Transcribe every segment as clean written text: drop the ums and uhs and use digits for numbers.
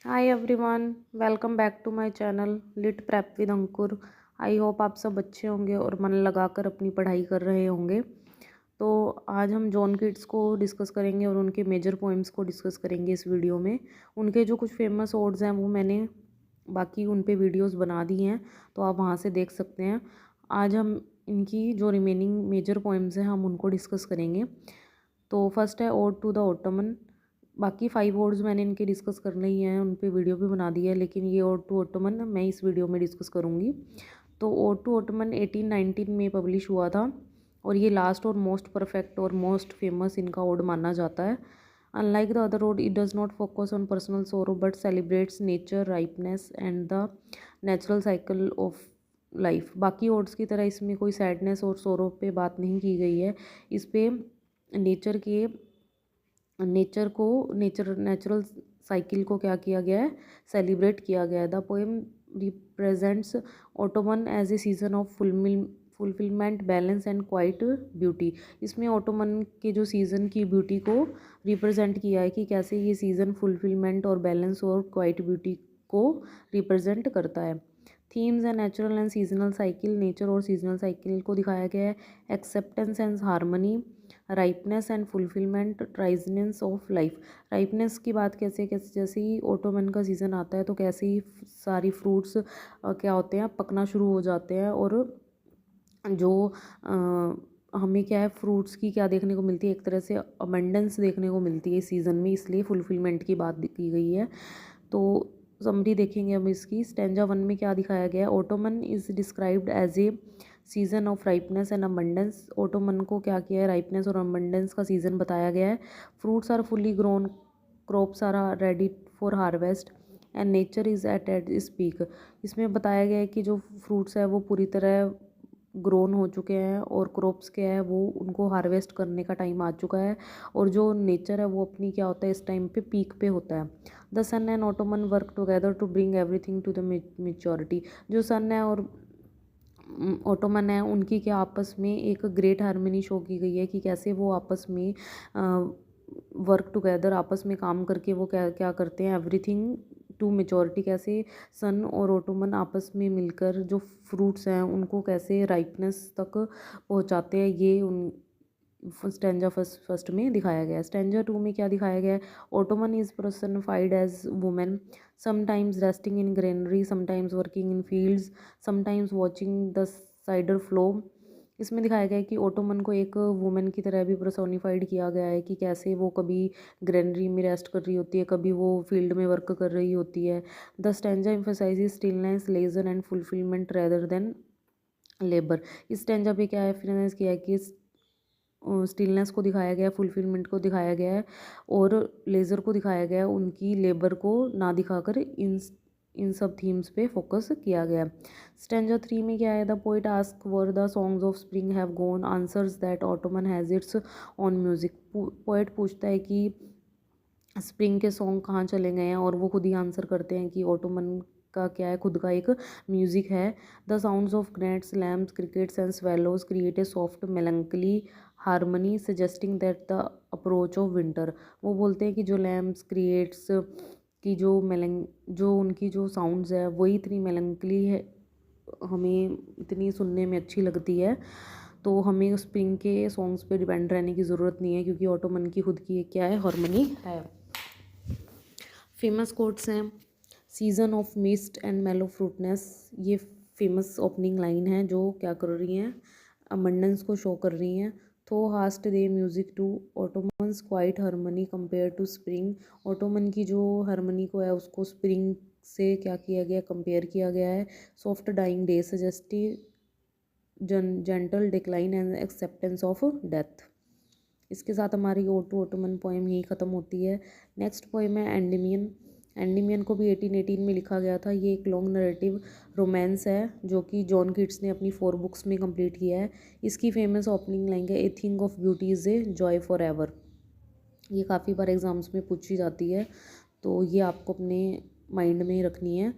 Hi everyone, welcome back to my channel Lit Prep with Ankur. I hope आप सब अच्छे होंगे और मन लगाकर अपनी पढ़ाई कर रहे होंगे। तो आज हम जॉन कीट्स को डिस्कस करेंगे और उनके मेजर पोएम्स को डिस्कस करेंगे इस वीडियो में। उनके जो कुछ फेमस ओड्स हैं वो मैंने बाकी उन पे वीडियोस बना दी हैं, तो आप वहाँ से देख सकते हैं। आज हम इनकी जो रिमेनिंग मेजर पोएम्स हैं हम उनको डिस्कस करेंगे। तो फर्स्ट है ओड टू द ऑटमन। बाकी 5 ओड्स मैंने इनके डिस्कस करने ही हैं, उन पे वीडियो भी बना दी है, लेकिन ये ओड टू ऑटमन मैं इस वीडियो में डिस्कस करूँगी। तो ओड टू ऑटमन 1819 में पब्लिश हुआ था और ये लास्ट और मोस्ट परफेक्ट और मोस्ट फेमस इनका ओड माना जाता है। Unlike the other ode, it does not focus on personal sorrow but celebrates nature, ripeness and the natural cycle of life. बाकी ओड्स की तरह इसमें कोई सैडनेस और सोरो पे बात नहीं की गई है। इस पे नेचुरल साइकिल को क्या किया गया है, सेलिब्रेट किया गया है। The poem represents autumn as a season of fulfilment, balance and quiet beauty. इसमें ऑटोमन के जो सीज़न की ब्यूटी को रिप्रेजेंट किया है कि कैसे ये सीज़न फुलफिलमेंट और बैलेंस और क्वाइट ब्यूटी को रिप्रेजेंट करता है। Themes and natural and seasonal cycle, nature और सीजनल साइकिल को दिखाया गया है। Acceptance and harmony, ripeness and fulfilment, ripeness of life. Ripeness की बात कैसे कैसे जैसे ही ऑटोमन का सीज़न आता है तो कैसे ही सारी फ्रूट्स क्या होते हैं, पकना शुरू हो जाते हैं। और जो हमें क्या है, फ्रूट्स की क्या देखने को मिलती है, एक तरह से अबंडेंस देखने को मिलती है इस सीज़न में, इसलिए फुलफिलमेंट की बात की गई है। तो समरी देखेंगे हम इसकी। स्टेंजा 1 में क्या दिखाया गया है, autumn is described as a season of ripeness and abundance. Autumn को क्या किया है, राइपनेस और अबंडेंस का सीज़न बताया गया है। Fruits are fully grown, crops are ready for harvest and nature is at its peak. इसमें बताया गया है कि जो फ्रूट्स है वो पूरी तरह ग्रोन हो चुके हैं और क्रॉप्स क्या है वो उनको हार्वेस्ट करने का टाइम आ चुका है। और जो नेचर है वो अपनी क्या होता है इस टाइम पे पीक पे होता है। The sun and autumn work together to bring everything to the maturity. जो सन है और ऑटोमन है उनकी क्या आपस में एक ग्रेट हारमोनी शो की गई है कि कैसे वो आपस में वर्क टुगेदर, आपस में काम करके वो क्या क्या करते हैं, एवरीथिंग टू मेच्योरिटी। कैसे सन और ऑटोमन आपस में मिलकर जो फ्रूट्स हैं उनको कैसे राइपनेस तक पहुंचाते हैं, ये उन स्टेंजा फर्स्ट में दिखाया गया है। स्टेंजा 2 में क्या दिखाया गया है, autumn is personified as women, sometimes resting in granary, sometimes working in fields, sometimes watching the cider flow. इसमें दिखाया गया है कि ऑटोमन को एक वुमेन की तरह भी पर्सोनिफाइड किया गया है कि कैसे वो कभी ग्रेनरी में रेस्ट कर रही होती है, कभी वो फील्ड में वर्क कर रही होती है। The stanza emphasises stillness, leisure and fulfilment rather than labour. इस स्टेंजा पे क्या है, फिर किया है कि स्टिलनेस को दिखाया गया है, फुलफिलमेंट को दिखाया गया है और लेज़र को दिखाया गया है, उनकी लेबर को ना दिखाकर इन सब थीम्स पे फोकस किया गया है। स्टेंजा 3 में क्या है, the poet ask were the songs of spring have gone, answers that Ottoman has its on music. Poet पूछता है कि स्प्रिंग के सॉन्ग कहाँ चले गए हैं और वो खुद ही आंसर करते हैं कि ऑटोमन का क्या है, खुद का एक म्यूज़िक है। The sounds of grates, lambs, crickets and swallows create a soft melancholy harmony suggesting that the approach of winter. वो बोलते हैं कि जो लैम्स, क्रिएट्स की जो उनकी जो साउंड्स है वही इतनी मेलंकली है, हमें इतनी सुनने में अच्छी लगती है। तो हमें स्प्रिंग के सॉन्ग्स पे डिपेंड रहने की ज़रूरत नहीं है क्योंकि ऑटोमन की खुद की एक क्या है, हारमोनी है। फेमस कोट्स हैं, सीजन ऑफ मिस्ट एंड मेलो फ्रूटनेस। ये फेमस ओपनिंग लाइन है जो क्या कर रही हैं, अबंडेंस को शो कर रही हैं। Thou hast thy music too autumn's quiet harmony compare to spring. Autumn की जो हारमोनी को है उसको स्प्रिंग से क्या किया गया, कंपेयर किया गया है। सॉफ्ट डाइंग डे सजेस्टी gentle decline and acceptance of death. इसके साथ हमारी ओ टू ऑटोमन पोएम यही ख़त्म होती है। नेक्स्ट पोएम है एंडीमियन। एंडीमियन को भी 1818 में लिखा गया था। ये एक लॉन्ग नरेटिव रोमांस है जो कि जॉन कीट्स ने अपनी 4 बुक्स में कंप्लीट किया है। इसकी फेमस ओपनिंग लाइन है, a thing of beauty is a joy for ever. ये काफ़ी बार एग्जाम्स में पूछी जाती है, तो ये आपको अपने माइंड में रखनी है।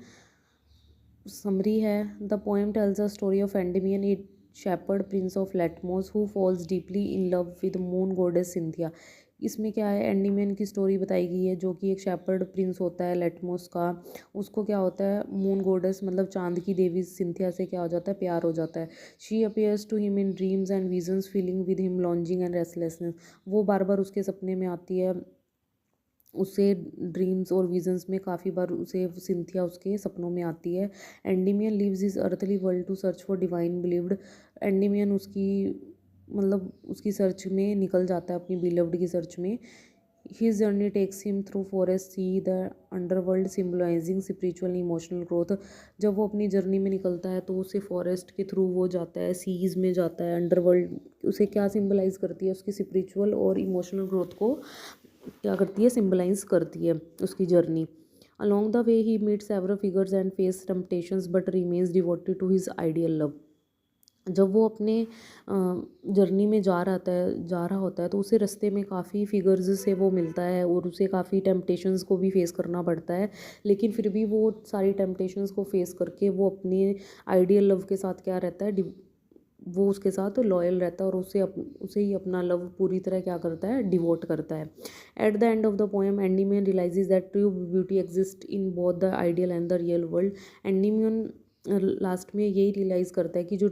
समरी है, the poem tales a story of Endymion, A shepherd prince of Latmos who falls deeply in love with moon goddess Cynthia. इसमें क्या है, एंडीमियन की स्टोरी बताई गई है, जो कि एक शेपर्ड प्रिंस होता है लेटमोस का। उसको क्या होता है, मून गोडेस मतलब चांद की देवी सिंथिया से क्या हो जाता है, प्यार हो जाता है। She appears to him in dreams and visions, feeling with him longing and restlessness. वो बार बार उसके सपने में आती है, उसे ड्रीम्स और विजन्स में काफ़ी बार उसे सिंथिया उसके सपनों में आती है। Endymion leaves his earthly world to search for divine beloved. Endymion उसकी मतलब उसकी सर्च में निकल जाता है, अपनी बिलव्ड की सर्च में। His journey takes him through forest, sea the underworld, symbolising spiritual emotional growth. जब वो अपनी जर्नी में निकलता है तो उसे फॉरेस्ट के थ्रू वो जाता है, सीज में जाता है, अंडरवर्ल्ड। उसे क्या सिम्बलाइज करती है, उसकी स्पिरिचुअल और इमोशनल ग्रोथ को क्या करती है, सिम्बलाइज करती है उसकी जर्नी। Along the way he meet several figures and face temptations but remains devoted to his ideal love. जब वो अपने जर्नी में जा रहा होता है तो उसे रास्ते में काफ़ी फिगर्स से वो मिलता है और उसे काफ़ी टेम्पटेशंस को भी फेस करना पड़ता है। लेकिन फिर भी वो सारी टेम्पटेशंस को फेस करके वो अपने आइडियल लव के साथ क्या रहता है, वो उसके साथ लॉयल रहता है और उसे ही अपना लव पूरी तरह क्या करता है, डिवोट करता है। At the end of the poem Endymion realises that true beauty exist in both the ideal and the real world. Endymion last में यही रियलाइज़ करता है कि जो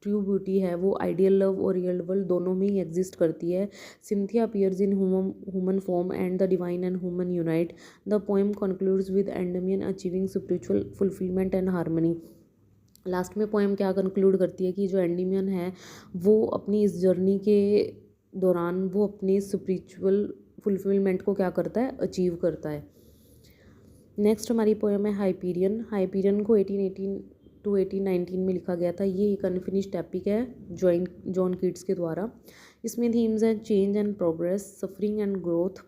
ट्रू ब्यूटी है वो आइडियल लव और रियल वर्ल्ड दोनों में ही एग्जिस्ट करती है। Cynthia appears in human form and the divine and human unite. The poem concludes with Endymion achieving spiritual fulfilment and harmony. Last में पोएम क्या कंक्लूड करती है कि जो एंडीमियन है वो अपनी इस जर्नी के दौरान वो अपनी स्पिरिचुअल फुलफिलमेंट को क्या करता है, अचीव करता है। नेक्स्ट हमारी पोएम है हाइपीरियन। हाइपीरियन को 1818 टू 1819 में लिखा गया था। ये एक अनफिनिश्ड एपिक है जॉन कीट्स के द्वारा। इसमें थीम्स हैं change and progress, suffering and growth,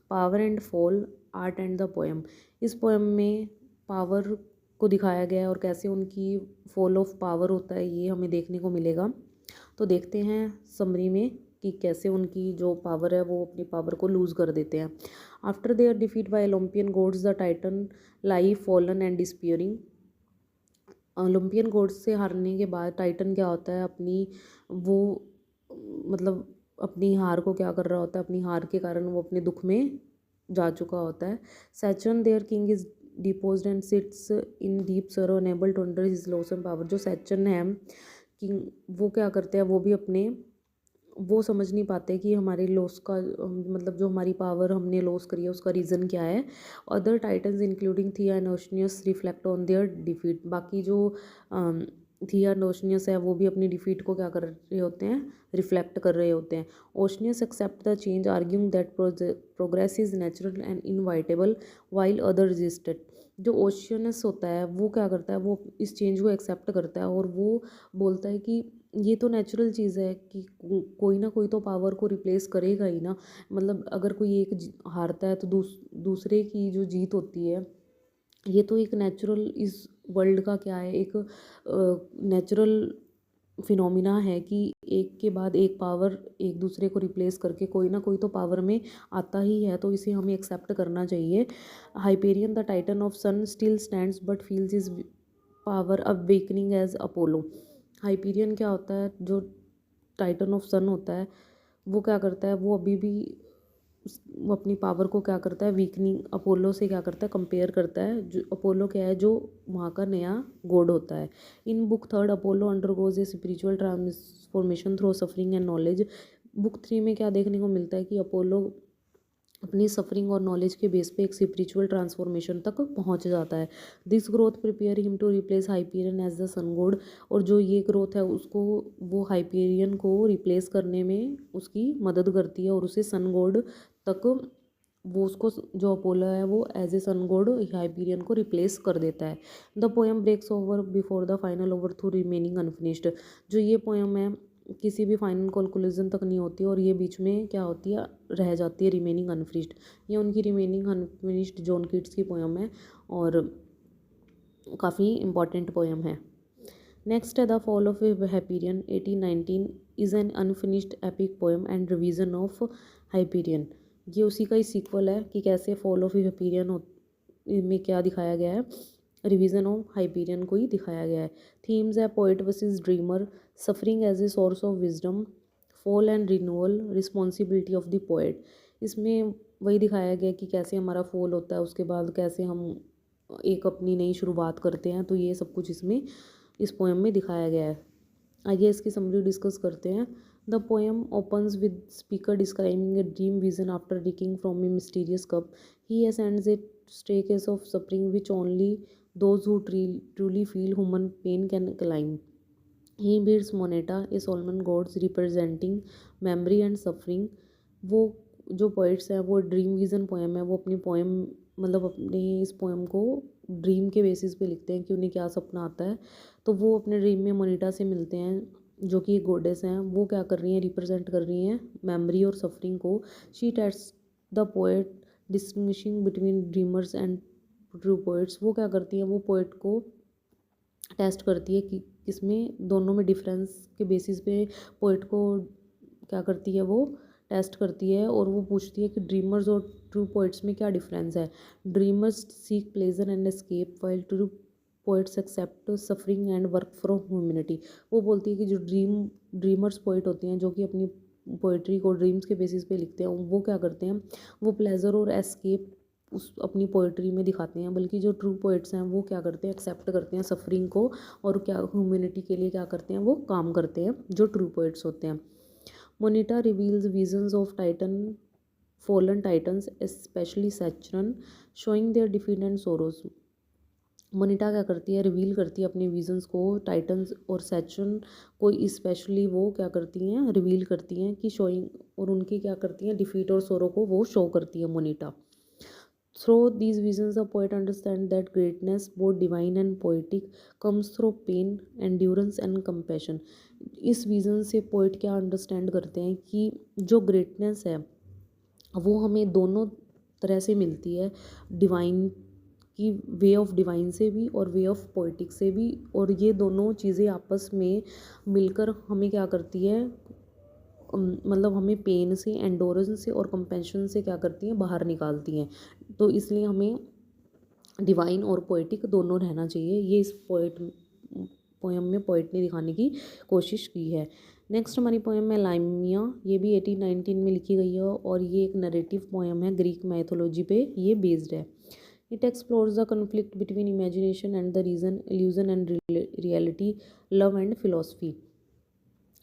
power and fall, art and the poem. इस पोएम में पावर को दिखाया गया है और कैसे उनकी फॉल ऑफ पावर होता है ये हमें देखने को मिलेगा। तो देखते हैं समरी में कि कैसे उनकी जो पावर है वो अपनी पावर को लूज़ कर देते हैं। After their defeat by Olympian gods the Titan lie fallen and despairing. Olympian gods से हारने के बाद टाइटन क्या होता है, अपनी वो मतलब अपनी हार को क्या कर रहा होता है, अपनी हार के कारण वो अपने दुख में जा चुका होता है। Saturn their king is deposed and sits in deep sorrow unable to under his loss and power. जो सैचर्न है किंग, वो क्या करते हैं, वो भी अपने वो समझ नहीं पाते कि हमारे लॉस का मतलब जो हमारी पावर हमने लॉस करी है उसका रीज़न क्या है। Other Titans including Thea and Oceanus reflect on their defeat. बाकी जो थिया एंड ओशनियस है वो भी अपनी डिफीट को क्या कर रहे होते हैं, रिफ्लेक्ट कर रहे होते हैं। Oceanus accept the change arguing that progress is natural and inevitable while other resisted. जो ओशियनस होता है वो क्या करता है, वो इस चेंज को एक्सेप्ट करता है और वो बोलता है कि ये तो नेचुरल चीज़ है कि कोई ना कोई तो पावर को रिप्लेस करेगा ही ना। मतलब अगर कोई एक हारता है तो दूसरे की जो जीत होती है, ये तो एक नेचुरल इस वर्ल्ड का क्या है, एक नेचुरल फिनोमिना है कि एक के बाद एक पावर एक दूसरे को रिप्लेस करके कोई ना कोई तो पावर में आता ही है, तो इसे हमें एक्सेप्ट करना चाहिए। Hyperion the Titan of sun still stands but feels his power awakening as Apollo. Hyperion क्या होता है, जो टाइटन ऑफ सन होता है वो क्या करता है, वो अभी भी वो अपनी पावर को क्या करता है, वीकनिंग अपोलो से क्या करता है, कंपेयर करता है। जो अपोलो क्या है, जो वहाँ का नया गॉड होता है। In book third Apollo undergoes a spiritual transformation through suffering and knowledge. Book 3 में क्या देखने को मिलता है कि अपोलो अपनी सफरिंग और नॉलेज के बेस पे एक स्पिरिचुअल ट्रांसफॉर्मेशन तक पहुंच जाता है। This growth prepare him to replace Hyperion as the sun god. और जो ये ग्रोथ है उसको वो हाइपीरियन को रिप्लेस करने में उसकी मदद करती है और उसे सन गॉड तक वो उसको जो अपोलो है वो as a sun god Hyperion को रिप्लेस कर देता है। The poem breaks over before the final over through remaining unfinished. जो ये पोएम है किसी भी फाइनल कंक्लूजन तक नहीं होती और ये बीच में क्या होती है, रह जाती है, रिमेनिंग अनफिनिश्ड। ये उनकी रिमेनिंग अनफिनिश्ड जॉन कीट्स की पोएम है और काफ़ी इंपॉर्टेंट पोएम है। नेक्स्ट है the fall of Hyperion 1819 is an unfinished epic poem and revision of Hyperion. ये उसी का ही सीक्वल है कि कैसे फॉल ऑफ हाइपीरियन में क्या दिखाया गया है, रिवीजन ऑफ हाइपीरियन को ही दिखाया गया है। थीम्स है poet versus dreamer, suffering as a source of wisdom, fall and renewal, responsibility of the poet. इसमें वही दिखाया गया कि कैसे हमारा फॉल होता है, उसके बाद कैसे हम एक अपनी नई शुरुआत करते हैं। तो ये सब कुछ इसमें इस पोएम में दिखाया गया है। आइए इसकी समरी डिस्कस करते हैं। The poem opens with speaker describing a dream vision after drinking from A mysterious cup. He ascends a staircase of suffering which only those who truly feel human pain can climb. He beats Moneta, a Solomon gods representing memory and suffering. वो जो poets हैं वो dream vision poem है, वो अपनी poem मतलब अपने इस पोएम को ड्रीम के बेसिस पे लिखते हैं कि उन्हें क्या सपना आता है। तो वो अपने ड्रीम में मोनिटा से मिलते हैं जो कि एक गोडेस हैं। वो क्या कर रही हैं, रिप्रेजेंट कर रही हैं मेमोरी और सफरिंग को। She tests the poet distinguishing between dreamers and true poets. वो क्या करती है, वो पोएट को टेस्ट करती है कि इसमें दोनों में डिफरेंस के बेसिस पे पोइट को क्या करती है, वो टेस्ट करती है और वो पूछती है कि ड्रीमर्स और ट्रू पोइट्स में क्या डिफरेंस है। Dreamers seek pleasure and escape while true poets accept suffering and work for humanity. वो बोलती है कि जो ड्रीमर्स पोइट होते हैं जो कि अपनी पोइट्री को ड्रीम्स के बेसिस पे लिखते हैं, वो क्या करते हैं, वो प्लेजर और एस्केप उस अपनी पोइट्री में दिखाते हैं। बल्कि जो ट्रू पोइट्स हैं वो क्या करते हैं, एक्सेप्ट करते हैं सफरिंग को और क्या ह्यूमैनिटी के लिए क्या करते हैं, वो काम करते हैं जो ट्रू पोइट्स होते हैं। Moneta reveals visions of Titan fallen Titans specially Saturn showing their defeat and sorrows. Moneta क्या करती है, रिवील करती है अपने विजन्स को टाइटन्स और सैचरन को स्पेशली वो क्या करती हैं, रिवील करती हैं कि शोइंग, और उनकी क्या करती हैं डिफीट और सोरो को वो शो करती है मोनिटा। Through these visions, the poet understands that greatness, both divine and poetic, comes through pain, endurance and compassion. इस विज़न से पोइट क्या अंडरस्टैंड करते हैं कि जो ग्रेटनेस है वो हमें दोनों तरह से मिलती है, डिवाइन की वे ऑफ डिवाइन से भी और वे ऑफ पोइटिक से भी। और ये दोनों चीज़ें आपस में मिलकर हमें क्या करती है, मतलब हमें पेन से, एंडोरेंस से और कंपेंशन से क्या करती हैं, बाहर निकालती हैं। तो इसलिए हमें डिवाइन और पोएटिक दोनों रहना चाहिए। ये इस पोएम में पोएट ने दिखाने की कोशिश की है। नेक्स्ट हमारी पोएम है लाइमिया। ये भी 1819 में लिखी गई है और ये एक नरेटिव पोएम है, ग्रीक मैथोलॉजी पे ये बेस्ड है। It explores the conflict between imagination and the reason, illusion and reality, love and philosophy.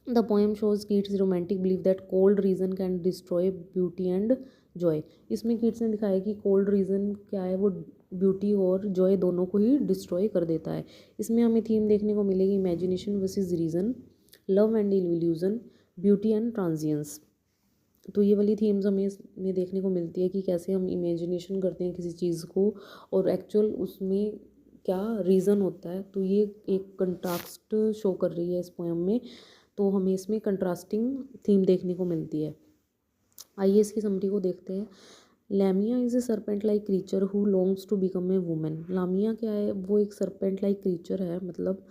The poem shows Keats' romantic belief that cold reason can destroy beauty and joy. इसमें Keats ने दिखाया कि cold reason क्या है, वो beauty और Joy दोनों को ही डिस्ट्रॉय कर देता है। इसमें हमें थीम देखने को मिलेगी imagination versus reason, love and illusion, beauty and transience. तो ये वाली थीम्स हमें इसमें देखने को मिलती है कि कैसे हम इमेजिनेशन करते हैं किसी चीज़ को और एक्चुअल उसमें क्या रीज़न होता है। तो ये एक कंट्रास्ट शो कर रही है इस पोएम में। तो हमें इसमें कंट्रास्टिंग थीम देखने को मिलती है। आइए इसकी समरी को देखते हैं। Lamia is a serpent like creature who longs to become a woman. Lamia क्या है, वो एक सरपेंट लाइक क्रीचर है, मतलब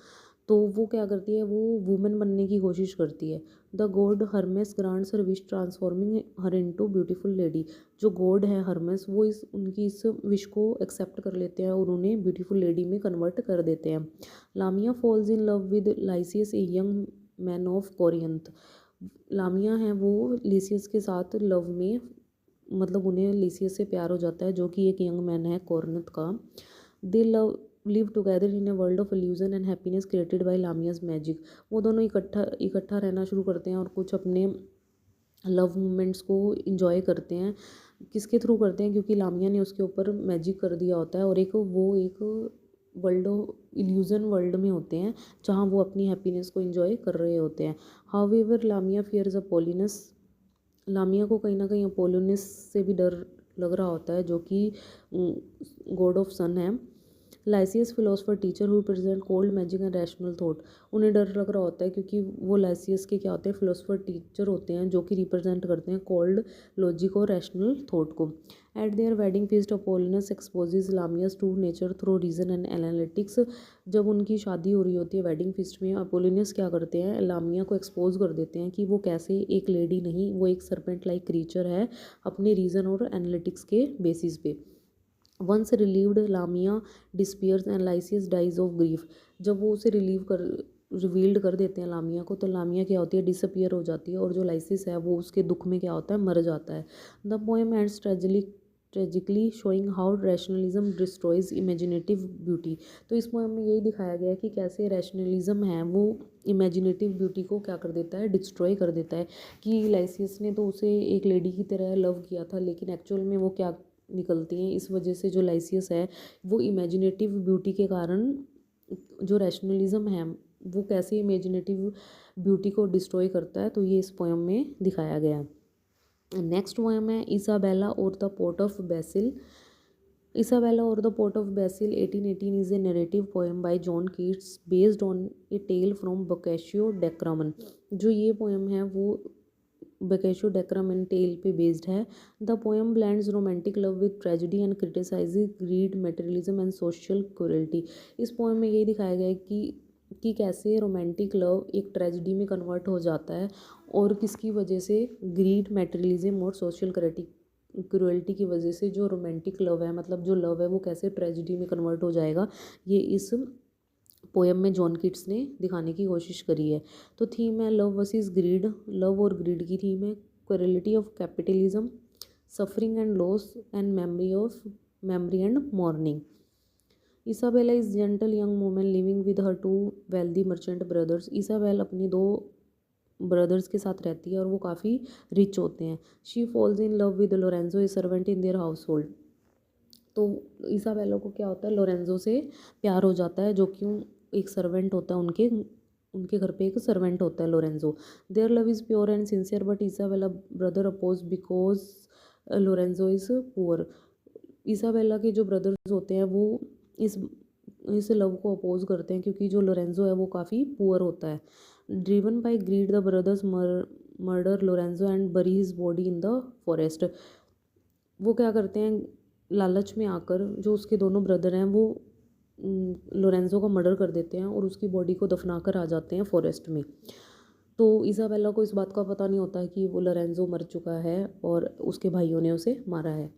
तो वो क्या करती है, वो वुमेन बनने की कोशिश करती है। The God Hermès grants her wish transforming her into beautiful lady. जो गॉड है हर्मेस वो उनकी इस विश को एक्सेप्ट कर लेते हैं और उन्हें ब्यूटीफुल लेडी में कन्वर्ट कर देते हैं। Lamia falls in love with Lycius, a young man of Corinth. Lamia है वो लिसियस के साथ लव में, मतलब उन्हें लिसियस से प्यार हो जाता है जो कि एक यंग मैन है कोरियंथ का। They live together in a world of illusion and happiness created by Lamia's magic. वो दोनों इकट्ठा रहना शुरू करते हैं और कुछ अपने लव मोमेंट्स को इंजॉय करते हैं। किसके थ्रू करते हैं, क्योंकि लामिया ने उसके ऊपर मैजिक कर दिया होता है और एक वर्ल्ड इल्यूजन वर्ल्ड में होते हैं जहाँ वो अपनी हैप्पीनेस को इंजॉय कर रहे होते हैं। However लामिया fears अपोलिनस। लामिया को कहीं ना कहीं अपोलिनस से भी डर लग रहा होता है जो कि गॉड ऑफ सन है। Lycius philosopher teacher who present cold magic and rational thought. उन्हें डर लग रहा होता है क्योंकि वो लाइसियस के क्या होते हैं, फिलोसफर टीचर होते हैं जो कि रिप्रेजेंट करते हैं कोल्ड लॉजिक और रैशनल थॉट को। At their wedding feast Apollonius exposes Lamia's to nature through reason and analytics. जब उनकी शादी हो रही होती है वेडिंग फीस्ट में, अपोलिनस क्या करते हैं, लामिया को एक्सपोज कर देते हैं कि वो कैसे एक लेडी नहीं, वो एक सर्पेंट लाइक क्रीचर है अपने रीजन और एनालिटिक्स के बेसिस पे। Once relieved Lamia disappears and Lycius dies of grief. जब वो उसे रिलीव कर रिवील्ड कर देते हैं लामिया को, तो लामिया क्या होती है, डिसअपियर हो जाती है, और जो लाइसिस है वो उसके दुख में क्या होता है, मर जाता है। The poem ends tragically showing how rationalism destroys imaginative beauty. तो इस पोएम में यही दिखाया गया है कि कैसे रैशनलिज्म है वो इमेजिनेटिव ब्यूटी को क्या कर देता है, डिस्ट्रॉय कर देता है। कि लाइसियस ने तो उसे एक लेडी की तरह लव किया था, लेकिन एक्चुअल में वो क्या निकलती हैं, इस वजह से जो लाइसियस है वो इमेजिनेटिव ब्यूटी के कारण, जो रैशनलिज्म है वो कैसे इमेजिनेटिव ब्यूटी को डिस्ट्रॉय करता है, तो ये इस पोएम में दिखाया गया है। नेक्स्ट पोएम है इसाबेला और the pot of basil. Isabella और the pot of basil 1818 is a narrative poem by John Keats based on a tale from Boccaccio Decameron. जो ये पोएम है वो बोकाशियो डेक्रामन टेल पे बेस्ड है। The poem blends romantic love with tragedy and criticises greed, materialism and social cruelty. इस poem में यही दिखाया गया है कि कैसे रोमांटिक लव एक ट्रेजिडी में कन्वर्ट हो जाता है, और किसकी वजह से, ग्रीड, मटेरियलिज्म और सोशल क्रूरल्टी की वजह से जो रोमांटिक लव है, मतलब जो लव है वो कैसे ट्रेजिडी में कन्वर्ट हो जाएगा, ये इस पोएम में जॉन कीट्स ने दिखाने की कोशिश करी है। तो थीम है लव वर्सेस ग्रीड, लव और ग्रीड की थीम है। Cruelty of capitalism, suffering and loss and memory and mourning. Isabella is gentle young woman living with her two wealthy merchant brothers. Isabel अपनी दो ब्रदर्स के साथ रहती है और वो काफ़ी रिच होते हैं। She falls in love with Lorenzo, A servant in their house hold. तो इसाबेला को क्या होता है, लोरेंजो से प्यार हो जाता है, जो कि एक सर्वेंट होता है, उनके घर पे एक सर्वेंट होता है Lorenzo. Their love is pure and sincere but Isabella brother oppose because Lorenzo is poor. Isabella के जो ब्रदर्स होते हैं वो इस लव को अपोज करते हैं, क्योंकि जो लोरेंजो है वो काफ़ी पुअर होता है। Driven by greed the brothers murder Lorenzo and bury his body in the forest. वो क्या करते हैं, लालच में आकर जो उसके दोनों ब्रदर हैं वो लोरेंजो का मर्डर कर देते हैं और उसकी बॉडी को दफना कर आ जाते हैं फॉरेस्ट में। तो इसाबेला को इस बात का पता नहीं होता है कि वो लोरेंजो मर चुका है और उसके भाइयों ने उसे मारा है।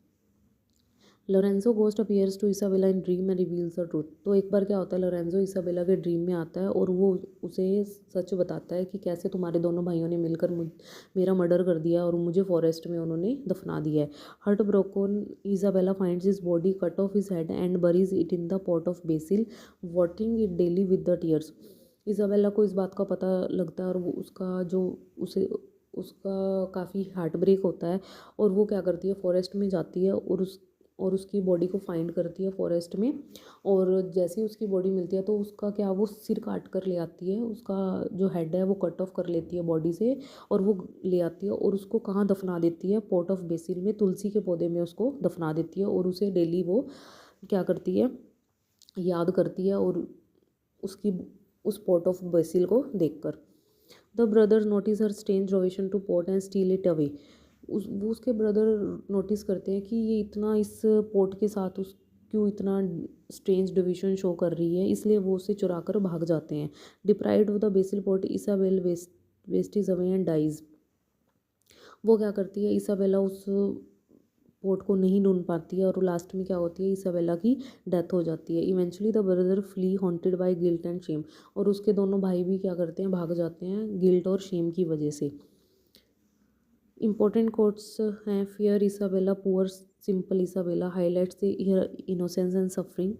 Lorenzo ghost appears to Isabella in dream and reveals the truth. तो एक बार क्या होता है, लोरेंजो इसाबेला के ड्रीम में आता है और वो उसे सच बताता है कि कैसे तुम्हारे दोनों भाइयों ने मिलकर मेरा मर्डर कर दिया और मुझे फॉरेस्ट में उन्होंने दफना दिया है। Heartbroken Isabella finds his body, cut off his head and buries it in the pot of basil, watering it daily with the tears. Isabella को इस बात का पता लगता है और वो उसका काफ़ी हार्ट ब्रेक होता है, और वो क्या करती है, फॉरेस्ट में जाती है और उसकी बॉडी को फाइंड करती है फॉरेस्ट में। और जैसे ही उसकी बॉडी मिलती है तो उसका क्या, वो सिर काट कर ले आती है, उसका जो हेड है वो कट ऑफ कर लेती है बॉडी से, और वो ले आती है और उसको कहाँ दफना देती है, पॉट ऑफ बेसिल में, तुलसी के पौधे में उसको दफना देती है। और उसे डेली वो क्या करती है, याद करती है, और उस पॉट ऑफ बेसिल को देखकर। The brothers notice her strange devotion to pot and steal it away. वो उसके ब्रदर नोटिस करते हैं कि ये इतना इस पोर्ट के साथ क्यों इतना स्ट्रेंज डिविजन शो कर रही है, इसलिए वो उसे चुरा कर भाग जाते हैं। Deprived of the basil pot Isabel wastes away and dies. वो क्या करती है, इसाबेला उस पोर्ट को नहीं ढूंढ पाती है और लास्ट में क्या होती है, इसाबेला की डेथ हो जाती है। Eventually the brother flee haunted by guilt and shame. और उसके दोनों भाई भी क्या करते हैं, भाग जाते हैं गिल्ट और शेम की वजह से। इंपॉर्टेंट कोट्स हैं, fair Isabella poor simple Isabella highlights the innocence and suffering,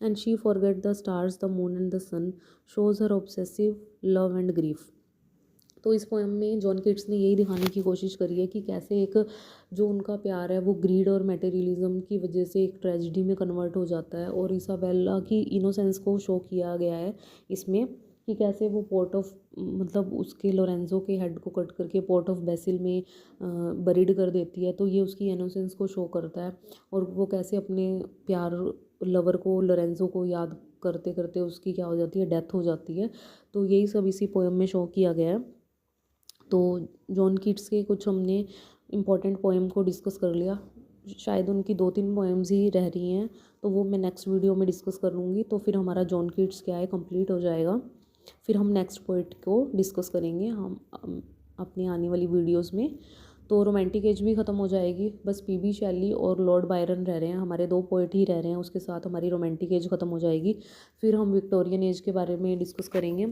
and she forget the stars the moon and the sun, shows her obsessive love and grief. तो इस पोएम में John Keats ने यही दिखाने की कोशिश करी है कि कैसे एक जो उनका प्यार है वो ग्रीड और मटेरियलिज्म की वजह से एक ट्रेजिडी में कन्वर्ट हो जाता है, और इसाबेला की इनोसेंस को शो किया गया है इसमें कि कैसे वो पोर्ट ऑफ, मतलब उसके लोरेंजो के हेड को कट करके पोर्ट ऑफ बेसिल में बरीड कर देती है। तो ये उसकी इनोसेंस को शो करता है, और वो कैसे अपने प्यार लवर को, लोरेंजो को याद करते करते उसकी क्या हो जाती है, डेथ हो जाती है। तो यही सब इसी पोएम में शो किया गया है। तो जॉन कीट्स के कुछ हमने इम्पॉर्टेंट पोएम को डिस्कस कर लिया, शायद उनकी 2-3 पोएम्स ही रह रही हैं, तो वो मैं नेक्स्ट वीडियो में डिस्कस कर लूँगी। तो फिर हमारा जॉन कीट्स क्या है, कंप्लीट हो जाएगा। फिर हम नेक्स्ट पोइट को डिस्कस करेंगे हम अपनी आने वाली वीडियोस में। तो रोमांटिक एज भी ख़त्म हो जाएगी, बस पीबी शैली और लॉर्ड बायरन रह रहे हैं, हमारे 2 पोइट ही रह रहे हैं, उसके साथ हमारी रोमांटिक एज ख़त्म हो जाएगी। फिर हम विक्टोरियन एज के बारे में डिस्कस करेंगे।